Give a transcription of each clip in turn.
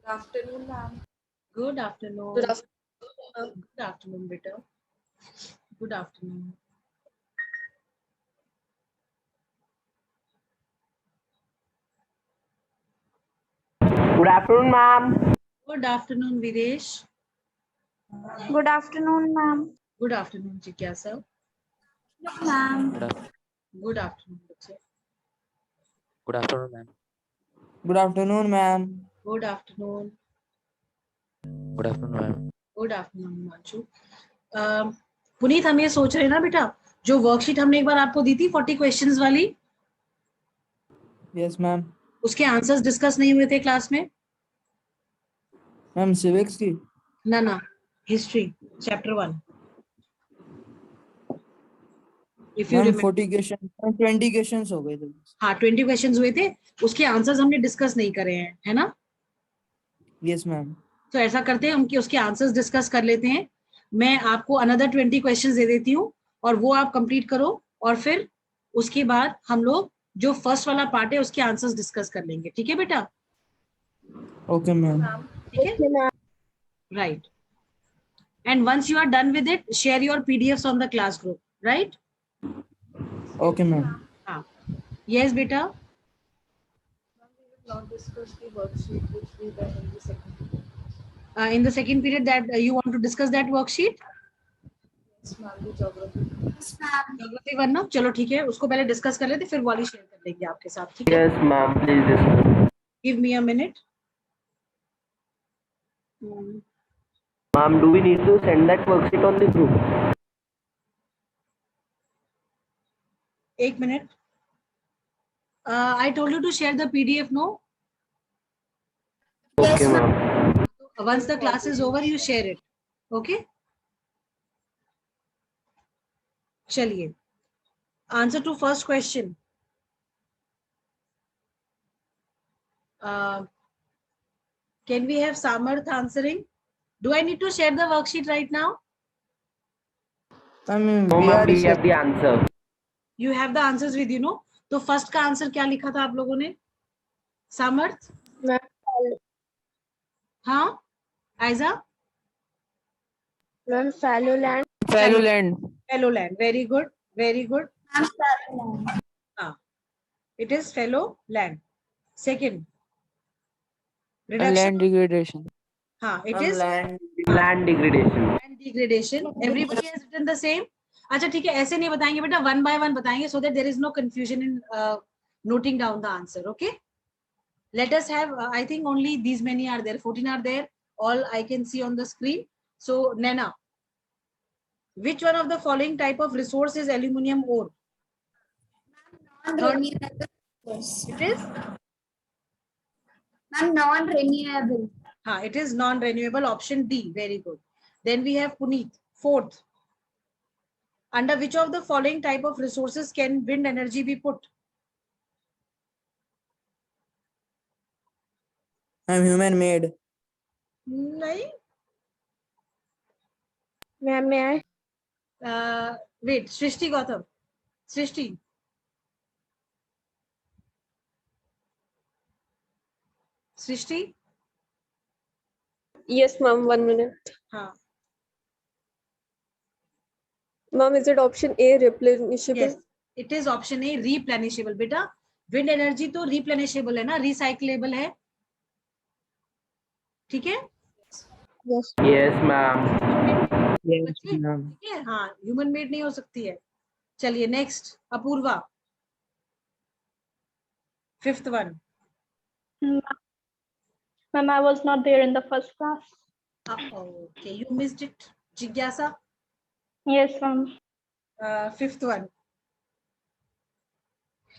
afternoon, ma'am. Good afternoon. Good afternoon. Good afternoon, beta. Good afternoon. Good afternoon, ma'am. Good afternoon, Videsh. Good afternoon, ma'am. Good afternoon, Jigyasa. Ma'am. Good afternoon, बच्चे. Good afternoon, ma'am. Good afternoon, ma'am. Good afternoon. Good afternoon, ma'am. Good afternoon, Himanshu. Puneet, हम ये सोच रहे हैं ना बेटा, जो worksheet हमने एक बार आपको दी थी 40 क्वेश्चंस वाली, Yes, ma'am. उसके आंसर्स डिस्कस नहीं हुए थे क्लास में? मैम civics की? ना, history chapter 1. If you ma'am remember. 40 question 20 questions हो गए थे. हाँ, 20 क्वेश्चंस हुए थे, उसके आंसर्स हमने डिस्कस नहीं करे हैं, है ना? Yes, ma'am. तो ऐसा करते हैं, उनके उसके आंसर्स डिस्कस कर लेते हैं. मैं आपको अनदर 20 क्वेश्चंस दे देती हूँ और वो आप कंप्लीट करो, और फिर उसके बाद हम लोग जो फर्स्ट वाला पार्ट है उसके आंसर्स डिस्कस कर लेंगे. ठीक है बेटा? Okay, ma'am. ठीक है, right. And once you are done with it, share your PDFs on the class group, right? Okay, ma'am. हाँ, यस बेटा. Not discuss the worksheet which we done in the second. In the second period that you want to discuss that worksheet, Yes, ma'am. The geography. Geography 1 ना, चलो ठीक है, उसको पहले discuss कर लेते, फिर वाली शेयर कर लेंगे आपके साथ. ठीक है, Yes, ma'am. Please discuss. Give me a minute. Ma'am, do we need to send that worksheet on the group? एक minute. I told you to share the PDF, no? Okay, ma'am. Once the class is over, you share it. Okay? चलिए, answer to first question. Can we have Samarth answering? Do I need to share the worksheet right now? Ma'am, No, we ma'am. are We have discussing. the answer. You have the answers with you, no? तो first का answer क्या लिखा था आप लोगों ने? सामर्थ? हाँ, Aiza? Ma'am, fallow land. Fallow land. Fallow land. Very good. Very good. हाँ, it is fallow land. Second, reduction. Land degradation. हाँ, it Ma'am, is Land degradation. land degradation. Everybody has written the same. अच्छा ठीक है, ऐसे नहीं बताएंगे बेटा, one by one बताएंगे, so that there is no confusion in noting down the answer. Okay? Let us have, I think only these many are there. 14 are there. All I can see on the screen. So Nana, which one of the following type of resource is aluminium ore? It is? Non-renewable. It is non-renewable. Option D. Very good. Then we have Puneet. Fourth. Under which of the following type of resources can wind energy be put? I'm human made. नहीं. Ma'am, may I? Wait, Srishti Gautam. Srishti. Srishti? Yes, ma'am. 1 minute. हाँ. Ma'am, is it option A, replenishable? Yes, it is option A, replenishable. बेटा, wind energy तो replenishable है ना, recyclable है. ठीक है? Yes. Yes, ma'am. Yes, बच्चे, ma'am. ठीक है? हाँ, human made नहीं हो सकती है. चलिए next, Apoorva. Fifth one. Ma'am, I was not there in the first class. Okay, you missed it. Jigyasa. Yes, ma'am. Fifth one.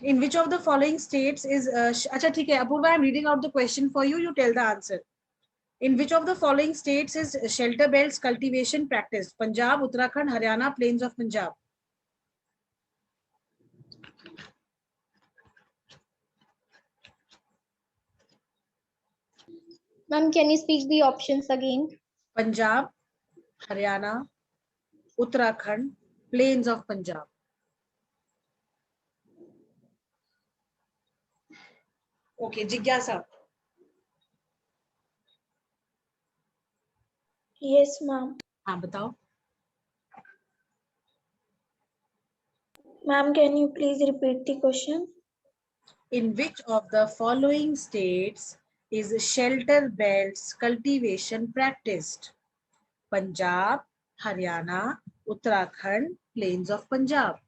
In which of the following states is अच्छा ठीक है, Apoorva, I'm reading out the question for you. You tell the answer. In which of the following states is shelter belts cultivation practiced? Punjab, Uttarakhand, Haryana, Plains of Punjab. Ma'am, can you speak the options again? Punjab, Haryana, Uttarakhand, Plains of Punjab. Okay, Jigyasa. Yes, ma'am. हाँ बताओ. Ma'am, can you please repeat the question? In which of the following states is shelter belts cultivation practiced? Punjab, Haryana, Uttarakhand, Plains of Punjab.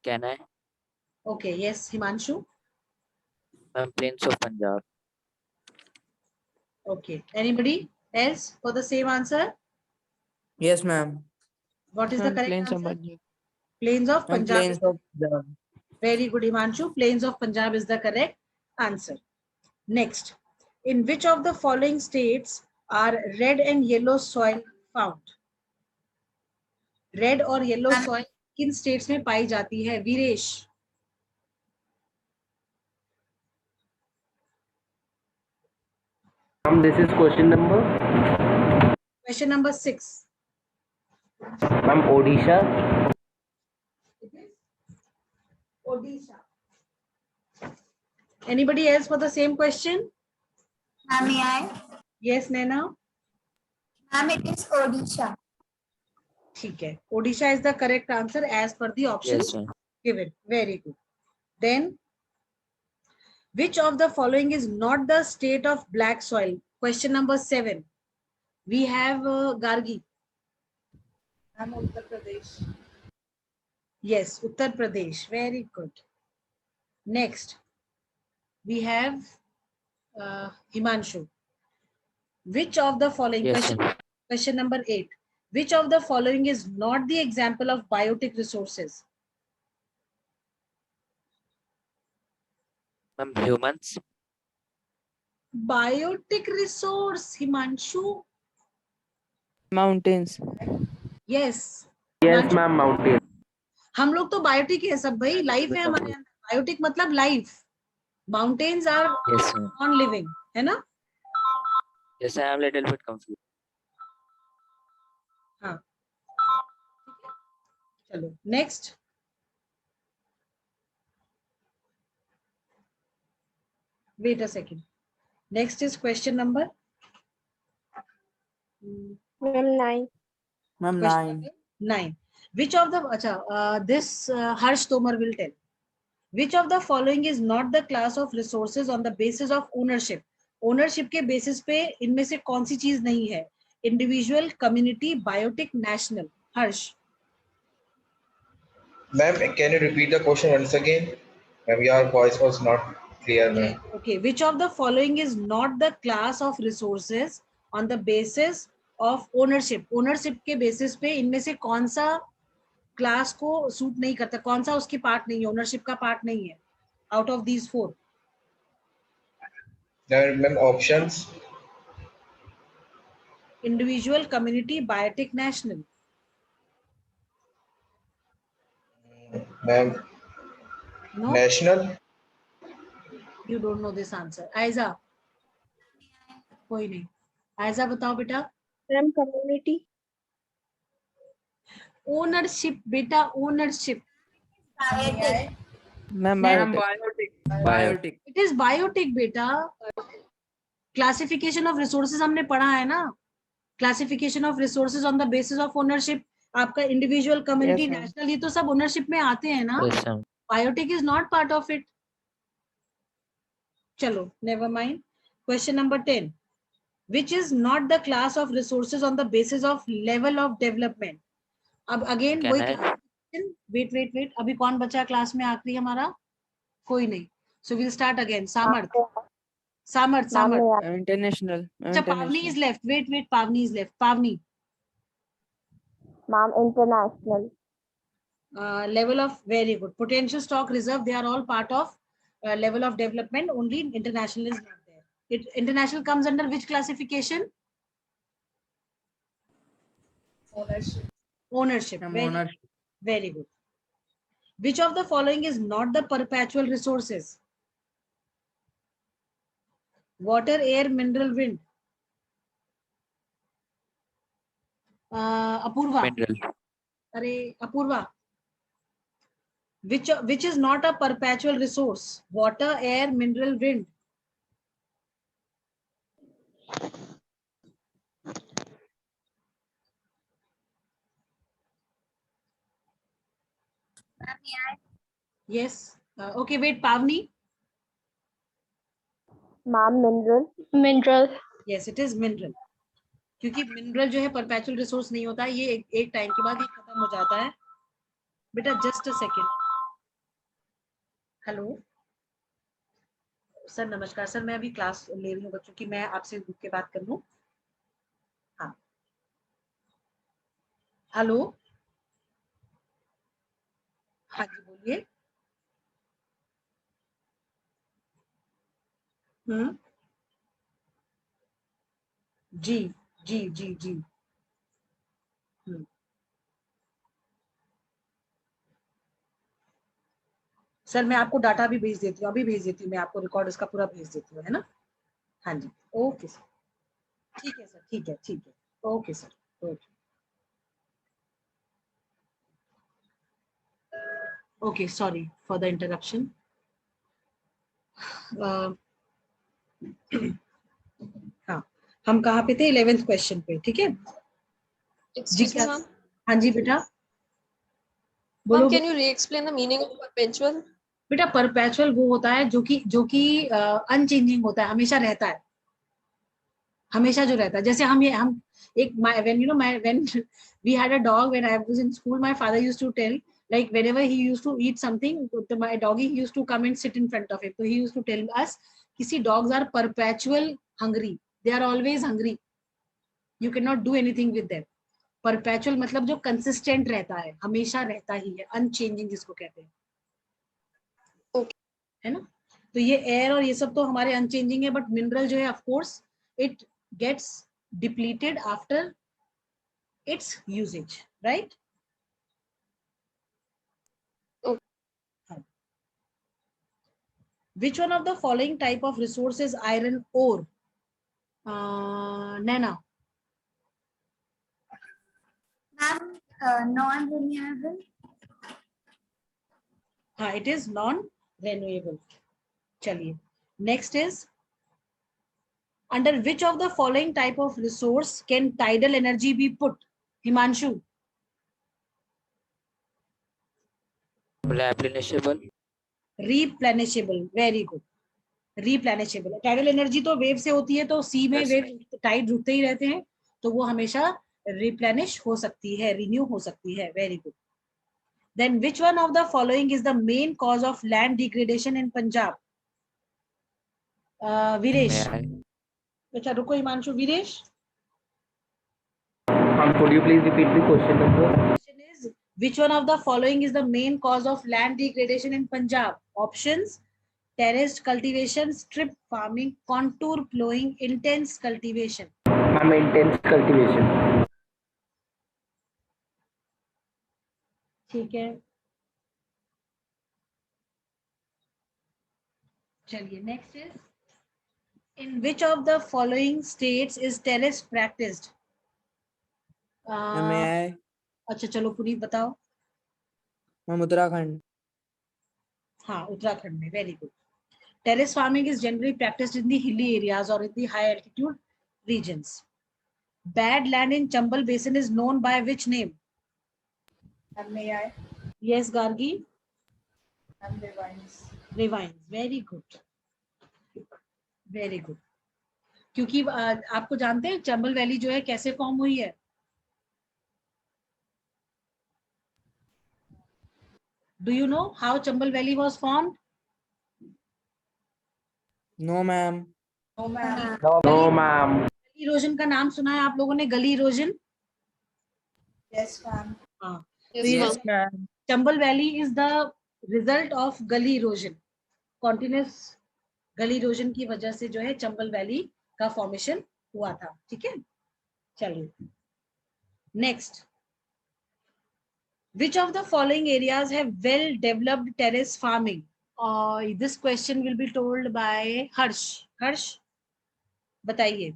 Can I? Okay, yes, Himanshu. Ma'am, Plains of Punjab. Okay, anybody else for the same answer? Yes, ma'am. What is the Ma'am, correct plains of answer? Punjab. Plains of Ma'am, Punjab. plains of Punjab. Very good, Himanshu. Plains of Punjab is the correct answer. Next, in which of the following states are red and yellow soil found? Red और yellow soil किन states में पाई जाती है? Viresh. This is question number. Question number 6. Ma'am, Odisha. Odisha. Anybody else for the same question? Ma'am, may I? Yes, Naina. Ma'am, it is Odisha. ठीक है. Odisha is the correct answer as per the options Yes, ma'am. given. Very good. Then, which of the following is not the state of black soil? Question number 7. We have Gargi. I'm Uttar Pradesh. Yes, Uttar Pradesh. Very good. Next, we have Himanshu. Which of the following, Yes, ma'am. question number 8. Which of the following is not the example of biotic resources? Ma'am, humans. Biotic resource, Himanshu. Mountains. Yes. Yes, Himanshu. ma'am, mountain. हम लोग तो biotic है सब भाई, life है हमारे अंदर. Biotic मतलब life. Mountains are Yes, ma'am. Non living, है ना? Yes, I am a little bit confused. हाँ. चलो next. Wait a second. Next is question number. Ma'am, 9. Ma'am, Question 9. number 9. Which of the this Harsh Tomar will tell. Which of the following is not the class of resources on the basis of ownership? Ownership के basis पे इनमें से कौन सी चीज नहीं है? Individual, community, biotic, national. Harsh. Ma'am, can you repeat the question once again? Ma'am, your voice was not clear, ma'am. Okay. Which of the following is not the class of resources on the basis of ownership? Ownership के basis पे इनमें से कौन सा class को suit नहीं करता, कौन सा उसकी पार्ट नहीं है, ओनरशिप का पार्ट नहीं है? Out of these 4. Ma'am, options. Individual, community, biotic, national. Ma'am, नो, national. You don't know this answer. आयजा. कोई नहीं. आयजा बताओ बेटा. Ma'am, community. ओनरशिप बेटा, ownership. Biotic. Ma'am, Ma'am, biotic. Biotic. It is biotic बेटा. क्लासिफिकेशन ऑफ रिसोर्सेज हमने पढ़ा है ना. Classification of resources on the basis of ownership. आपका individual, community, Yes, ma'am. National, ये तो सब ओनरशिप में आते हैं ना. Yes, ma'am. Biotic is not part of it. चलो, never mind. Question number 10. Which is not the class of resources on the basis of level of development? अब again Can वही I? क्लासिफिकेशन. वेट. अभी कौन बचा class में आखिरी हमारा? कोई नहीं. So will start again. सामर्थ. International. Ma'am, अच्छा, Pavni is international. left. Wait. Pavni is left. Pavni. Ma'am, international. Level of, very good. Potential stock reserve, they are all part of level of development. Only international is not there. International comes under which classification? Ownership. Ownership. Ma'am, Very, ownership. very good. Which of the following is not the perpetual resources? Water, air, mineral, wind. Apurva. Mineral. Arey, Apurva. Which is not a perpetual resource? Water, air, mineral, wind. Ma'am, may I? Yes. Okay, wait, Pavni. Ma'am, mineral. Mineral. Yes, it is mineral. क्योंकि mineral जो है perpetual resource नहीं होता है, ये एक time के बाद ये खत्म हो जाता है। बेटा just a second. Hello sir, नमस्कार सर, मैं अभी क्लास ले रही हूँ बच्चों की, मैं आपसे रुक के बात कर लूँ। हाँ हेलो, हाँ जी बोलिए। जी जी जी जी। सर मैं आपको डाटा भी भेज देती हूँ, अभी भेज देती हूँ, मैं आपको रिकॉर्ड इसका पूरा भेज देती हूँ, है ना। हाँ जी, ओके सर, ठीक है सर, ठीक है ठीक है, okay sir, okay okay, sorry for the interruption. हाँ, हम कहाँ पे थे? 11th क्वेश्चन पे, ठीक है जी। क्या? हाँ जी बेटा बोलो। Ma'am, can you re-explain the meaning of perpetual? बेटा परपेचुअल वो होता है जो कि अनचेंजिंग होता है, हमेशा रहता है, हमेशा जो रहता है। जैसे हम एक when you know my when we had a dog when I was in school, my father used to tell, like whenever he used to eat something, my doggy used to come and sit in front of him, so he used to tell us kisi dogs are perpetual hungry, they are always hungry, you cannot do anything with them. Perpetual मतलब जो consistent रहता है, हमेशा रहता ही है, unchanging जिसको कहते हैं, है ना। तो ये एयर और ये सब तो हमारे अनचेंजिंग है, बट मिनरल जो है of course it gets depleted after its usages, right. Which one of the following type of resource is iron ore? Nana. Ma'am, non-renewable. हाँ, it is non-renewable. चलिए, next is under which of the following type of resource can tidal energy be put? Himanshu. Replenishable. Replenishable. Very good. Replenishable. Tidal energy तो wave से होती है, तो सी में Yes, wave Tide रुकते ही रहते हैं, तो वो हमेशा रिप्लेनिश हो सकती है, रिन्यू हो सकती है। Very good. Then which one of the following is the main cause of land degradation in Punjab? Viresh. May I? अच्छा रुको Himanshu, Viresh. Could you please repeat the question number? Question is, which one of the following is the main cause of land degradation in Punjab? Options: terraced cultivation, strip farming, contour plowing, intense cultivation. Ma'am, intense cultivation. ठीक है, चलिए next is, in which of the following states is terrace practiced? Ma'am, may I? अच्छा चलो पुनीत बताओ। Ma'am, Uttarakhand. हाँ, उत्तराखंड में। Very good. Terrace farming is generally practiced in the hilly areas or in the high altitude regions. Bad land in Chambal Basin is known by which name? And may I? Yes, Gargi. And ravines. Ravines. Very good. Very good. क्योंकि आपको जानते हैं Chambal valley जो है कैसे form हुई है? Do you know how Chambal Valley was formed? No, ma'am. No, ma'am. No, ma'am. गली इरोजन का नाम सुना है आप लोगों ने? गली इरोजन। Yes, ma'am. हाँ, Yes, तो ये Yes, ma'am. Chambal valley is the result of गली इरोजन, कॉन्टिन्यूस गली इरोजन की वजह से जो है चंबल वैली का फॉर्मेशन हुआ था। ठीक है, चलिए next. Which of the following areas have well developed terrace farming? This question will be told by Harsh. Harsh, बताइए।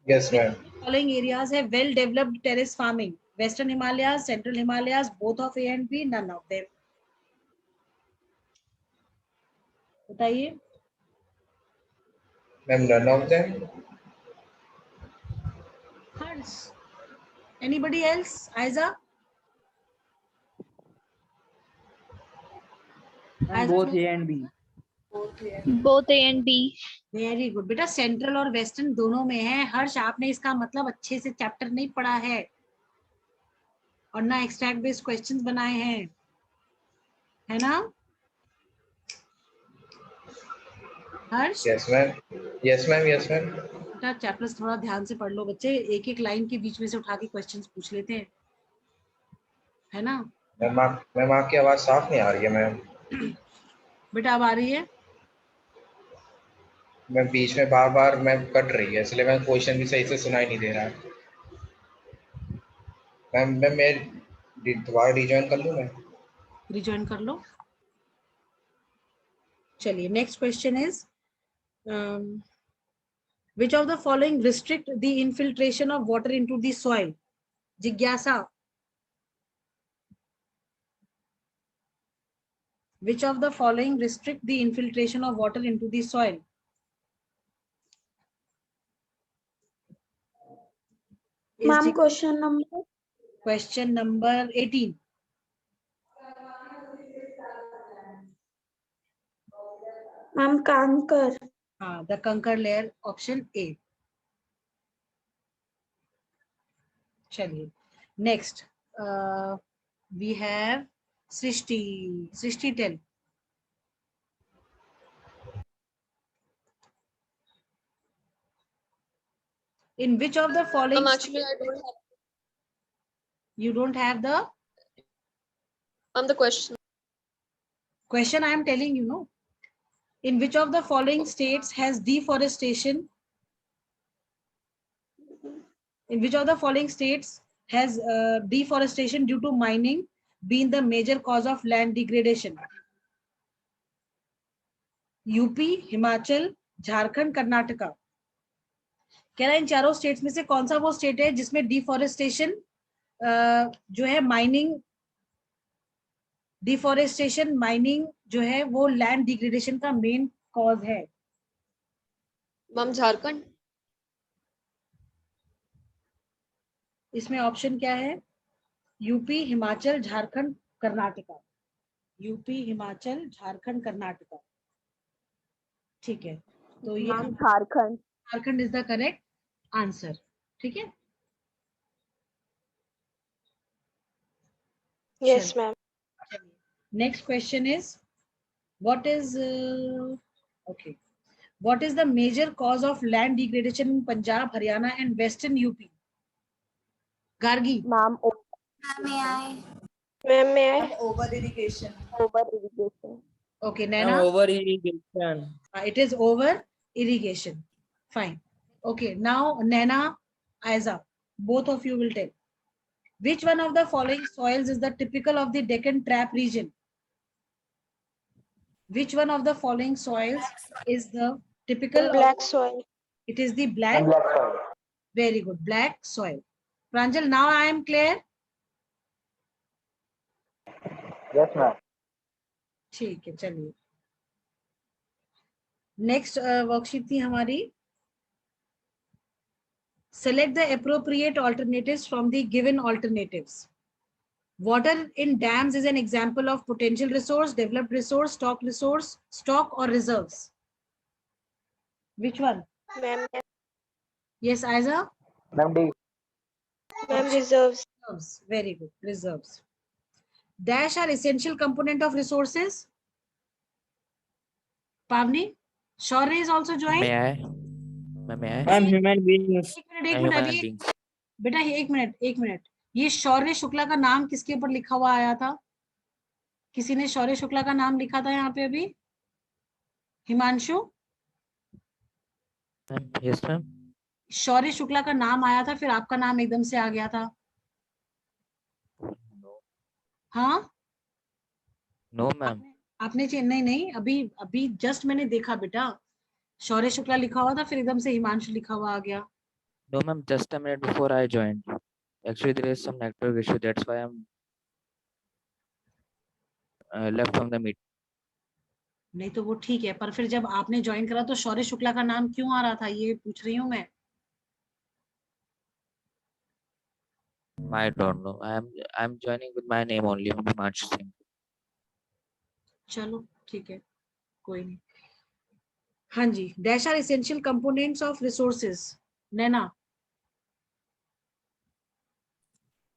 Yes, ma'am. Following areas have well developed terrace farming: Western Himalayas, Central Himalayas, both of A and B, none of them. बताइए। Ma'am, none of them. Harsh. Anybody else? Aiza? And both A and B. Both A and B. Very good बेटा, central और western दोनों में है। हर्ष, आपने इसका मतलब अच्छे से चैप्टर नहीं पढ़ा है और ना एक्सट्रैक्ट बेस्ड क्वेश्चंस बनाए हैं, है ना हर्ष? Yes, ma'am. Yes, ma'am. Yes, ma'am. बेटा चैप्टर्स थोड़ा ध्यान से पढ़ लो बच्चे, एक एक लाइन के बीच में से उठा के क्वेश्चंस पूछ लेते हैं, है ना? मैम आपकी आवाज साफ नहीं आ रही है मैम। बेटा अब आ रही है? मैं बीच में बार बार मैं कट रही है, इसलिए मैं क्वेश्चन भी सही से सुनाई नहीं दे रहा है। मैम मैं दोबारा रिजॉइन कर लूँ मैं? रिजॉइन कर लो। चलिए, next question is which of the following restrict the infiltration of water into the soil? जिज्ञासा, which of the following restrict the infiltration of water into the soil? Ma'am, question number? Question number 18. Ma'am, canker. The conker layer, option A. चलिए, next we have Srishti. Srishti, tell. In which of the following Actually, I don't have you don't have the the question. question I am telling you, no? In which of the following states has deforestation? In which of the following states has deforestation due to mining been the major cause of land degradation? UP, Himachal, Jharkhand, Karnataka. कह रहा है इन चारों states में से कौन सा वो state है जिसमें डिफॉरेस्टेशन जो है माइनिंग जो है वो लैंड डिग्रेडेशन का मेन कॉज है? Ma'am, Jharkhand. इसमें ऑप्शन क्या है? यूपी, हिमाचल, झारखंड, कर्नाटका। यूपी, हिमाचल, झारखंड, कर्नाटका। ठीक है, तो ये Jharkhand is the correct answer. ठीक है, Yes, ma'am. Next question is what is what is the major cause of land degradation in Punjab, Haryana and Western UP? Gargi. Ma'am, May I? ma'am, may I? Over irrigation. Over irrigation. Okay, Ma'am, Naina. over irrigation. It is over irrigation. Fine. Okay, now Naina, Aiza, both of you will tell. Which one of the following soils is the typical of the Deccan Trap region? Which one of the following soils is the typical Black of, soil. it is the black soil. Very good, black soil. Pranjal, now I am clear. Yes, ma'am. ठीक है, चलिए next worksheet थी हमारी select the appropriate alternatives from the given alternatives. Water in dams is an example of potential resource, developed resource, stock or reserves. Which one? Ma'am, Yes, Aiza? Ma'am, D. ma'am, reserves. Reserves. Very good, reserves. Dash are essential component of resources. Pavni? Shaurya is also joined. May I? May I? Ma'am, human beings. एक minute Human अभी beings. बेटा एक minute ये शौर्य शुक्ला का नाम किसके ऊपर लिखा हुआ आया था? किसी ने शौर्य शुक्ला का नाम लिखा था यहाँ पे अभी? हिमांशु? Yes, ma'am. शौर्य शुक्ला का नाम आया था, फिर आपका नाम एकदम से आ गया था। No. हाँ, No, ma'am. आपने नहीं अभी जस्ट मैंने देखा बेटा, शौर्य शुक्ला लिखा हुआ था, फिर एकदम से हिमांशु लिखा हुआ आ गया। No, ma'am. Just a minute before I joined. Actually, there is some network issue. That's why I'm left from the meeting. नहीं तो वो ठीक है, पर फिर जब आपने ज्वाइन करा तो शौर्य शुक्ला का नाम क्यों आ रहा था, ये पूछ रही हूँ मैं। I don't know. I'm joining with my name only, Himanshu Singh. चलो ठीक है, कोई नहीं। हाँ जी, dash are essential components of resources. Naina.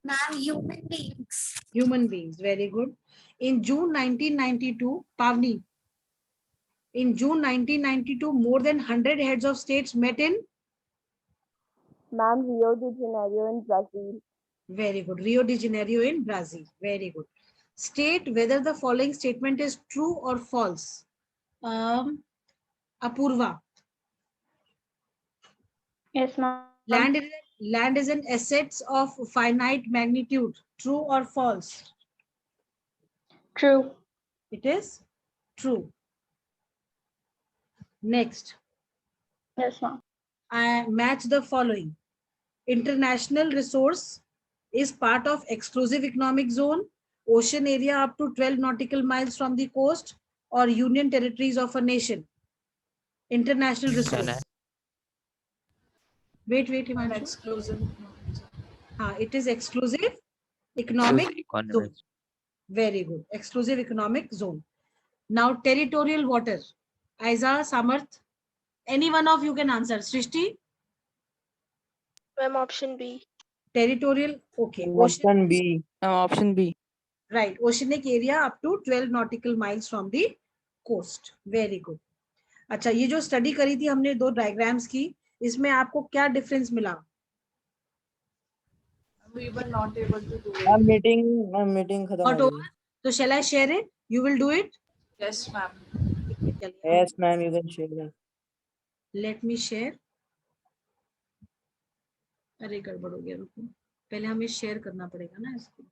Ma'am, human beings. Human beings, very good. In June 1992, Pavni, in June 1992, more than 100 heads of states met in. Ma'am, Rio de Janeiro in Brazil. Very good. Rio de Janeiro in Brazil. Very good. State whether the following statement is true or false. Apurva. Yes, ma'am. Land is an asset of finite magnitude. True or false? True. It is true. Next. Yes, ma'am. I match the following. International resource is part of exclusive economic zone, ocean area up to 12 nautical miles from the coast, or union territories of a nation. International resource. Wait, Himanshu. Exclusive. It is exclusive economic zone. Economy. Very good. Exclusive economic zone. Now, territorial water. Aiza, Samarth, any one of you can answer. Srishti? Ma'am, option B. Territorial, okay. Ocean, Option B. Option B. right. Oceanic area up to 12 nautical miles from the coast. Very good. अच्छा, ये जो study करी थी हमने दो diagrams की, इसमें आपको क्या डिफरेंस मिला? We were not able to do it. meeting खत्म Not हो over. गई. So shall I share it? You will do it? Yes, ma'am. Yes, ma'am, you can share it. Let me share. अरे गड़बड़ हो गया, रुको, पहले हमें शेयर करना पड़ेगा ना इसको।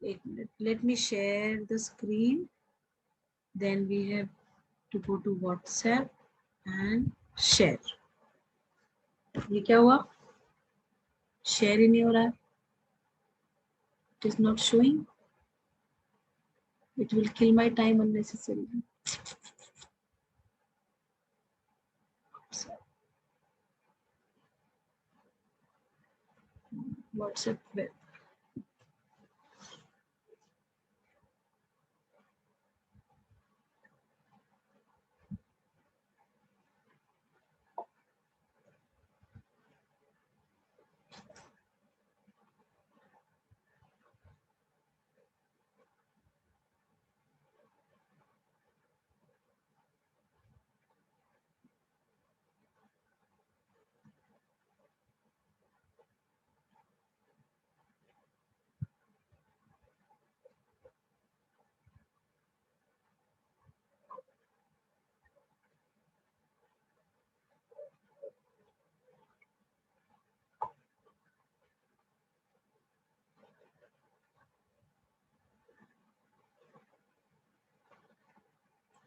एक minute, let me share the screen, then we have to go to WhatsApp and share. ये क्या हुआ? शेयर ही नहीं हो रहा है, it is not showing, it will kill my time unnecessarily. WhatsApp web,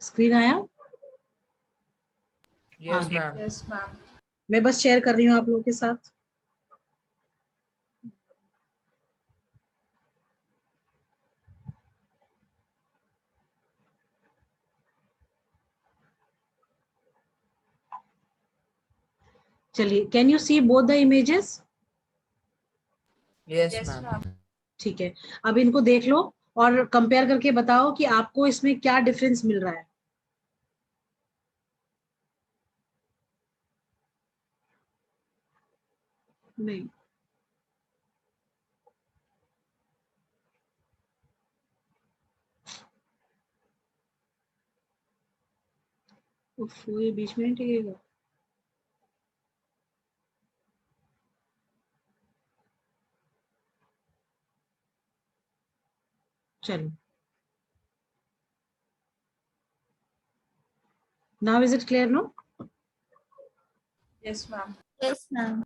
screen आया? Yes, ma'am. Yes, ma'am. मैं बस शेयर कर रही हूँ आप लोगों के साथ। चलिए, can you see both the images? Yes, Yes, ma'am. ma'am. ठीक है, अब इनको देख लो और कंपेयर करके बताओ कि आपको इसमें क्या डिफरेंस मिल रहा है। नहीं, ये बीच में नहीं टिकेगा। चलो, now is it clear? No? Yes, ma'am. Yes, ma'am.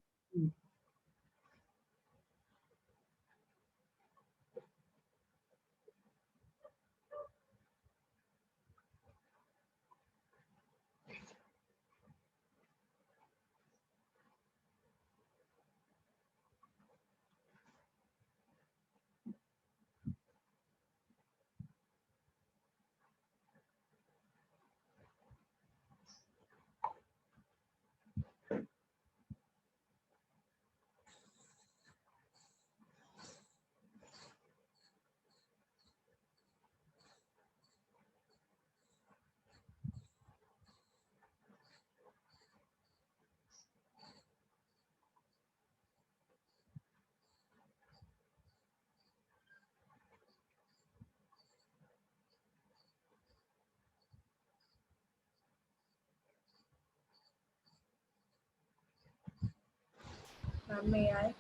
Ma'am, may I?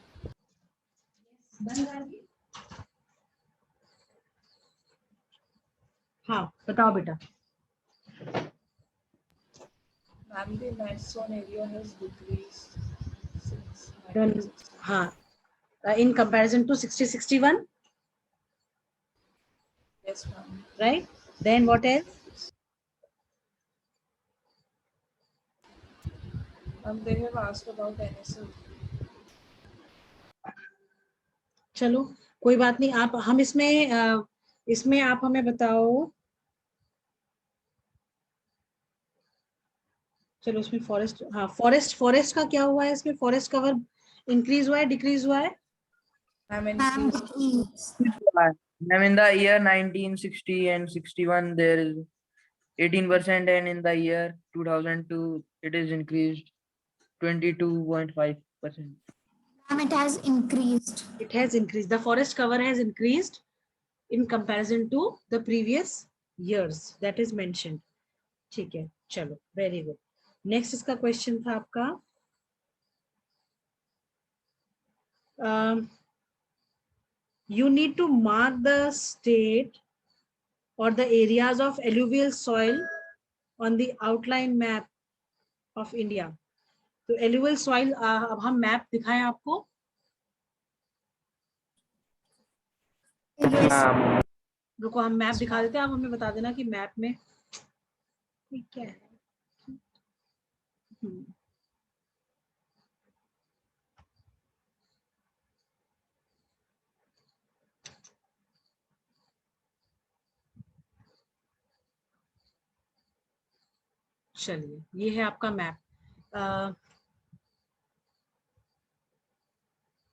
हाँ बताओ बेटा. Ma'am, the net zone area has decreased since Then 1960. हाँ in comparison to 60-61, Yes, ma'am. right? Then what else? They have asked about NSL. चलो कोई बात नहीं. आप हम इसमें आप हमें बताओ. चलो इसमें फॉरेस्ट, हाँ फॉरेस्ट का क्या हुआ है इसमें? फॉरेस्ट कवर इंक्रीज हुआ है, डिक्रीज हुआ है? Ma'am, Ma'am, increased. decrease. Ma'am, in the year 1960 and 61, there is 18%, and in the year 2002, it is increased 22.5%. Ma'am, it has increased. It has increased. The forest cover has increased in comparison to the previous years. That is mentioned. ठीक है, चलो, very good. Next इसका question था आपका. You need to mark the state or the areas of alluvial soil on the outline map of India. तो alluvial soil अब हम map दिखाएं आपको. Yes. रुको हम मैप दिखा देते हैं, आप हमें बता देना कि मैप में क्या है. चलिए ये है आपका map.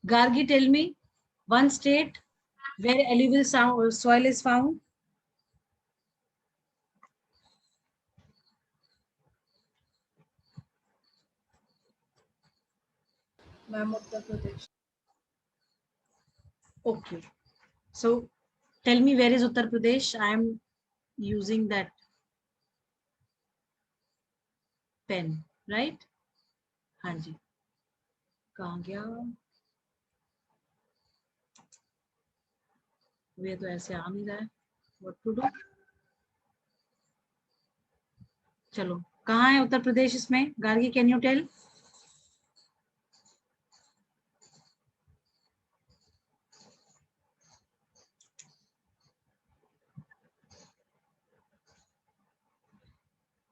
Gargi, tell me one state where alluvial soil is found. Ma'am, Uttar Pradesh. Okay, so tell me where is Uttar Pradesh. I am using that pen, right? हाँ जी, कहाँ गया? ये तो ऐसे आ नहीं रहा है. What to do? चलो कहाँ है उत्तर प्रदेश इसमें? Gargi, can you tell?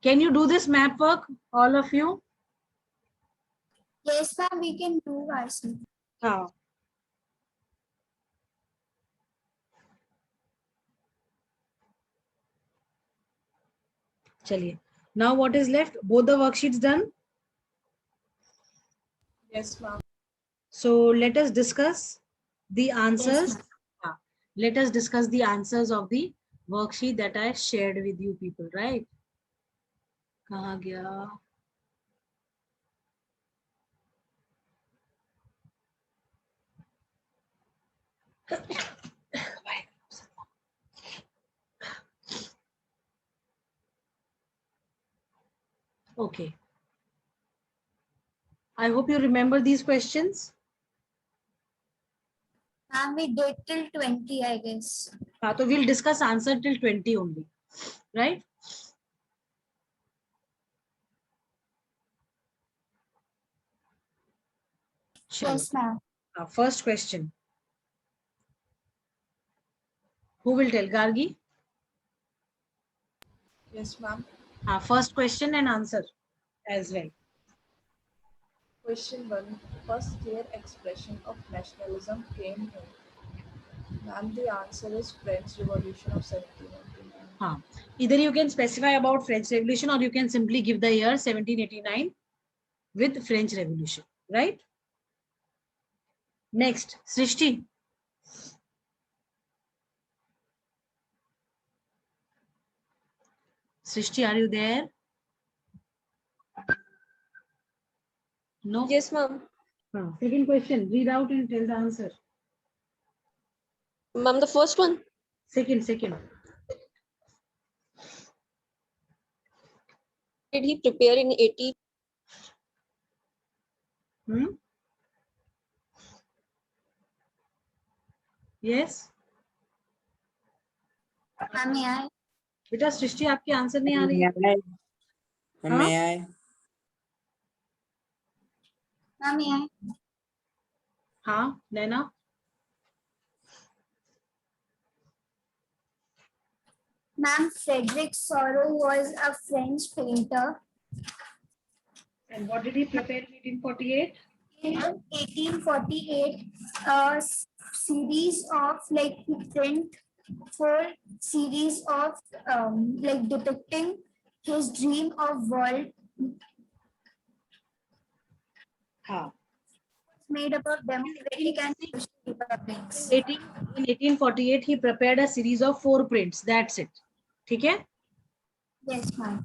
Can you do this map work, all of you? Yes, ma'am, we can do Varsity. हाँ. चलिए. Now what is left? Both the worksheets done. Yes, ma'am. So let us discuss the answers. Yes, Let us discuss the answers of the worksheet that I shared with you people, right? कहाँ गया? Okay. I hope you remember these questions. ma'am, we did till 20, I guess. So we'll discuss answer till 20 only, right? Yes, ma'am. First question. Who will tell? Gargi? Yes, ma'am. First question and answer as well. Question 1. First clear expression of nationalism came when? Ma'am, the answer is French Revolution of 1789. Either you can specify about French Revolution or you can simply give the year 1789 with French Revolution, right? Next, Srishti. Srishti, are you there? No? Yes, ma'am. Second question, read out and tell the answer. Ma'am, the first one. Second. Did he prepare in 80? Yes. Ma'am, may I? बेटा सृष्टि आपकी answer नहीं आ रही है. हाँ? May I? Ma'am, may I? हाँ नैना. Ma'am, Frederick Sorrow was a French painter. And what did he prepare in 1848? In 1848, a series of like print four series of like depicting his dream of world हाँ. made up of democratic and social republics. 1848 he prepared a series of 4 prints. That's it. ठीक है. Yes, ma'am.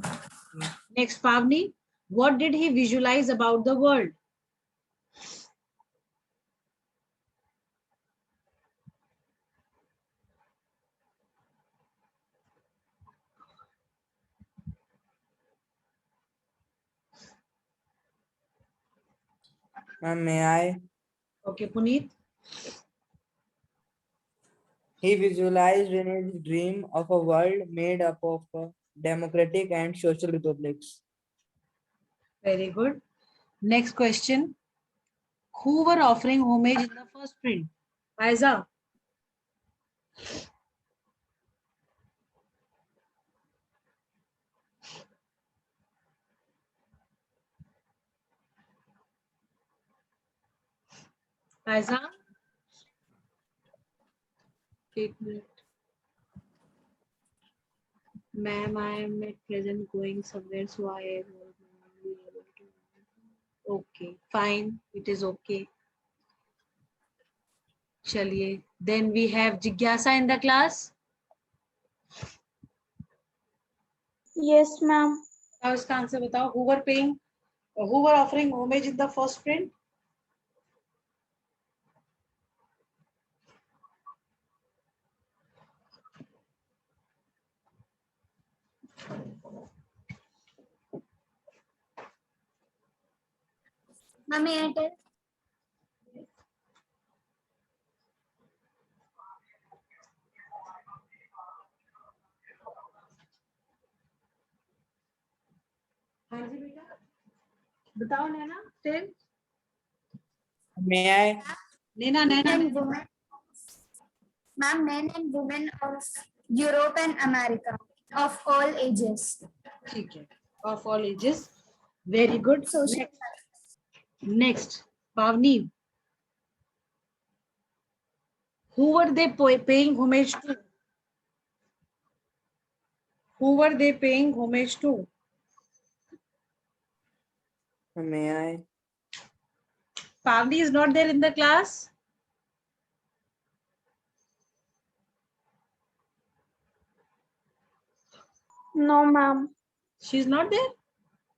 Next, Pavni, what did he visualize about the world? Ma'am, may I? Okay, Puneet. He visualized in his dream of a world made up of democratic and social republics. Very good. Next question. Who were offering homage in the first print? Aiza. Aiza. एक minute. Ma'am, I am at present going somewhere, so I will not be able to. Okay, fine. It is okay. चलिए. Then we have Jigyasa in the class. Yes, ma'am. Now इसका answer बताओ. Who were offering homage in the first print? Ma'am, may I tell? हाँ जी बेटा. बताओ नैना. Tell. May I? Naina. And women, ma'am, men and women of Europe and America of all ages. ठीक है. Of all ages. Very good. Social. Next, Pavni. Who were they paying homage to? Who were they paying homage to? May I? Pavni is not there in the class. No, ma'am. She is not there.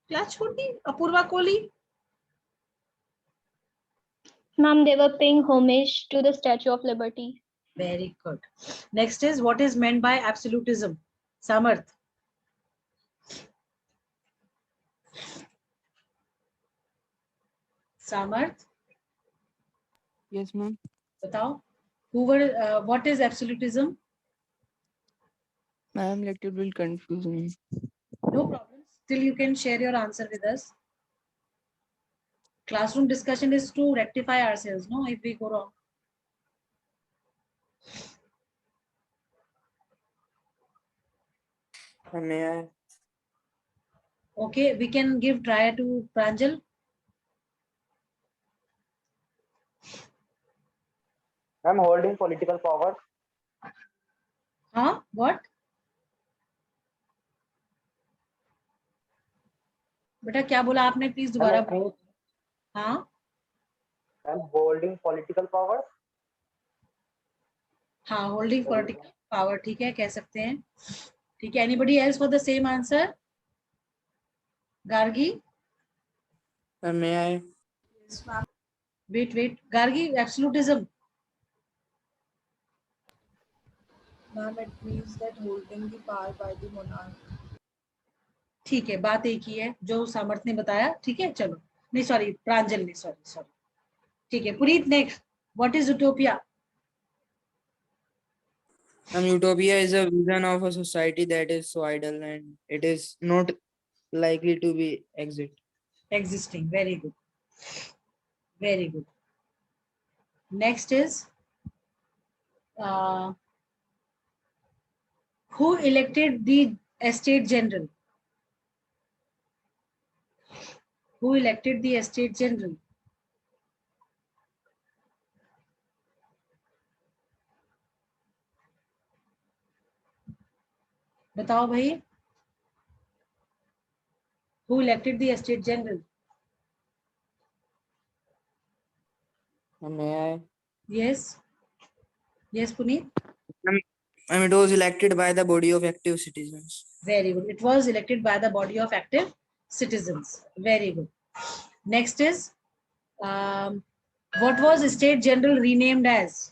Class छोड़ दी. Apurva Kohli. Ma'am, they were paying homage to the Statue of Liberty. Very good. Next is what is meant by absolutism? Samarth. Samarth. Yes, ma'am. बताओ. What is absolutism? Ma'am, little bit confusing. No problem. Still you can share your answer with us. Classroom discussion is to rectify ourselves, no, if we go wrong. May I? Okay, we can give try to Pranjal. I'm holding political power. Huh? What? बेटा क्या बोला आपने? Please दोबारा बोलो. हाँ. I'm holding political power. हाँ, holding political power. ठीक है, कह सकते हैं. ठीक है. Anybody else for the same answer? Gargi. May I? Yes, ma'am. Wait. Gargi, absolutism. Ma'am, it means that holding the power by the monarch. ठीक है, बात एक ही है जो सामर्थ ने बताया. ठीक है, चलो. नहीं सॉरी, प्रांजल ने. सॉरी. ठीक है. Puneet, next. What is utopia? Utopia is a vision of a society that is so ideal and it is not likely to be Existing. Very good. Very good. Next is uh, who elected the Estate General? Who elected the Estate General? बताओ भाई. Who elected the Estate General? May I? Yes. Yes, Puneet. It was elected by the body of active citizens. Very good. It was elected by the body of active citizens. Very good. Next is what was State General renamed as?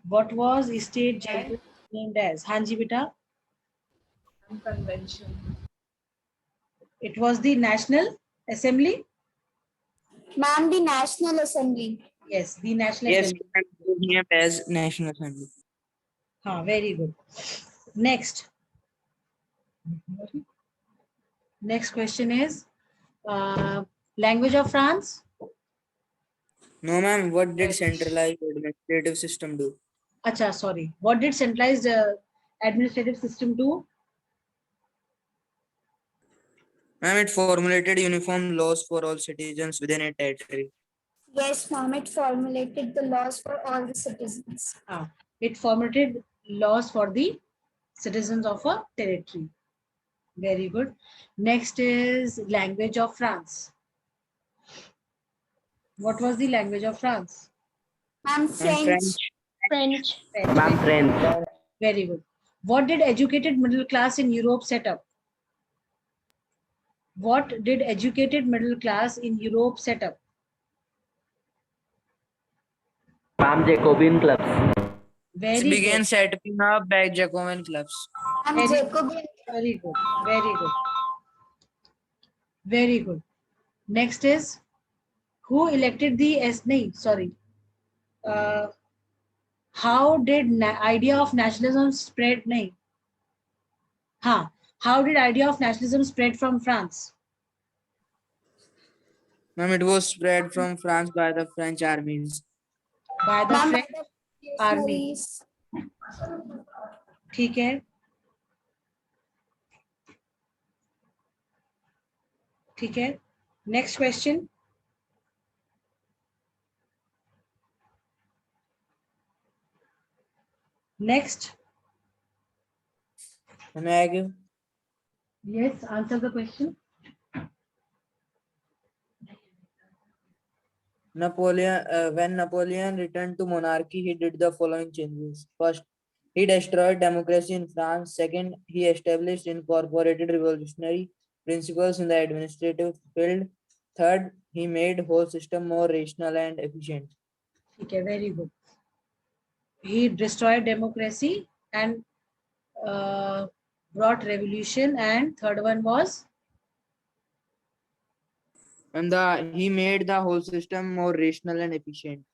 What was State General named as? Hanji beta. Convention. It was the National Assembly. Ma'am, the National Assembly. Yes, the National Yes, Assembly. it was named as National Assembly. Very good. Next. Next question is language of France. No, ma'am. What did centralized administrative system do? Acha, sorry. What did centralized administrative system do? Ma'am, it formulated uniform laws for all citizens within a territory. Yes, ma'am, it formulated the laws for all the citizens. It formulated laws for the citizens of a territory. Very good. Next is language of France. What was the language of France? Ma'am, French. French. Ma'am, French. Very good. What did educated middle class in Europe set up? What did educated middle class in Europe set up? Ma'am, Jacobean clubs. Very It began good. setting up by Jacobin clubs. Ma'am, Very- Jacobean. Very good. Very good. Very good. Next is who elected the sorry. How did idea of nationalism spread? How did idea of nationalism spread from France? Ma'am, it was spread from France by the French armies. By the Ma'am, French army. missionaries. ठीक है. ठीक है. Next question. Next. May I give? Yes, answer the question. When Napoleon returned to monarchy, he did the following changes. First, he destroyed democracy in France. Second, he established incorporated revolutionary principles in the administrative field. Third, he made whole system more rational and efficient. Okay, very good. He destroyed democracy and brought revolution. And third one was? And he made the whole system more rational and efficient.